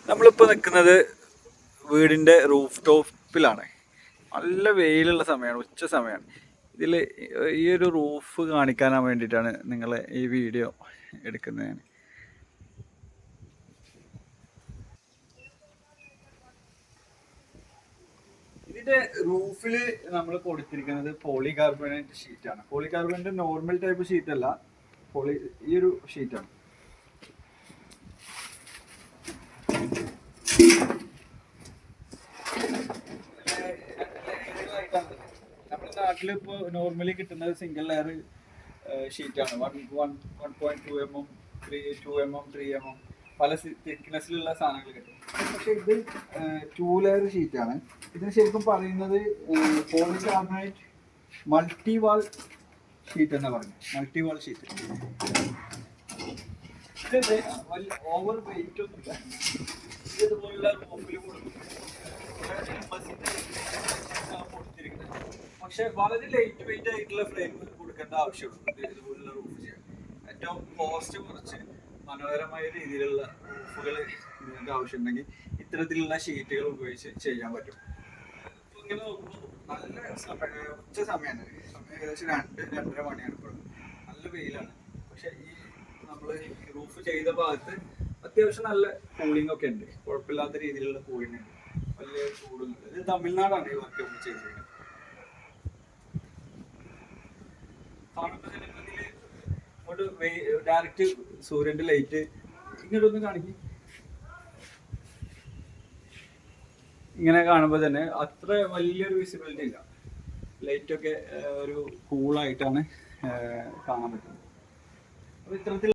നമ്മളിപ്പോൾ നിൽക്കുന്നത് വീടിൻ്റെ റൂഫ് ടോപ്പിലാണ്. നല്ല വെയിലുള്ള സമയമാണ്, ഉച്ച സമയമാണ്. ഇതിൽ ഈ ഒരു റൂഫ് കാണിക്കാൻ വേണ്ടിയിട്ടാണ് നിങ്ങളെ ഈ വീഡിയോ എടുക്കുന്നത്. ഇതിന്റെ റൂഫിൽ നമ്മൾ കൊടുത്തിരിക്കുന്നത് പോളികാർബണേറ്റ് ഷീറ്റാണ്. പോളികാർബണേറ്റ് നോർമൽ ടൈപ്പ് ഷീറ്റ് അല്ല, ഈ ഒരു ഷീറ്റാണ്. നമ്മുടെ നാട്ടിൽ ഇപ്പോൾ നോർമലി കിട്ടുന്നത് സിംഗിൾ ലെയർ ഷീറ്റാണ്. 1.2 mm, 2 mm, 3 mm പല തിക്നെസ്സിലുള്ള സാധനങ്ങൾ കിട്ടും. പക്ഷെ ഇത് 2 ലെയർ ഷീറ്റാണ്. ഇതിന് ശരിക്കും പറയുന്നത് പോളികാർബണേറ്റ് മൾട്ടിവാൾ ഷീറ്റ് എന്നാ പറയുന്നത്. മൾട്ടിവാൾ ഷീറ്റ്. ഇത് ഓവർ വെയിറ്റ് ഒന്നുമില്ല. ഇതുപോലുള്ള റൂഫിൽ കൊടുത്തിരിക്കുന്നത്. പക്ഷെ വളരെ ലൈറ്റ് വെയിറ്റ് ആയിട്ടുള്ള ഫ്രെയിം കൊടുക്കേണ്ട ആവശ്യമുണ്ട് ഇതുപോലുള്ള റൂഫ് ചെയ്യാൻ. ഏറ്റവും കോസ്റ്റ് കുറച്ച് മനോഹരമായ രീതിയിലുള്ള റൂഫുകൾ നിങ്ങൾക്ക് ആവശ്യമുണ്ടെങ്കിൽ ഇത്തരത്തിലുള്ള ഷീറ്റുകൾ ഉപയോഗിച്ച് ചെയ്യാൻ പറ്റും. ഇങ്ങനെ നോക്കുമ്പോൾ നല്ല ഉച്ച സമയമാണ്. ഏകദേശം 2-2:30 മണിയാണ് ഇപ്പോൾ. നല്ല വെയിലാണ്. പക്ഷെ ഈ നമ്മൾ റൂഫ് ചെയ്ത ഭാഗത്ത് അത്യാവശ്യം നല്ല കൂളിംഗ് ഒക്കെ ഉണ്ട്. കുഴപ്പമില്ലാത്ത രീതിയിലുള്ള കൂളിംഗ് ഉണ്ട്. വലിയ ചൂടുണ്ട്. ഇത് തമിഴ്നാടാണ് ഈ വർക്ക് നമ്മൾ ചെയ്തിരിക്കുന്നത്. ഇങ്ങോട്ട് ഡയറക്റ്റ് സൂര്യന്റെ ലൈറ്റ് ഇങ്ങോട്ടൊന്ന് കാണിക്കും. ഇങ്ങനെ കാണുമ്പോൾ തന്നെ അത്ര വലിയൊരു വിസിബിലിറ്റി ഇല്ല. ലൈറ്റൊക്കെ ഒരു കൂളായിട്ടാണ് കാണാൻ പറ്റുന്നത്. അപ്പോൾ ഇത്തരത്തിൽ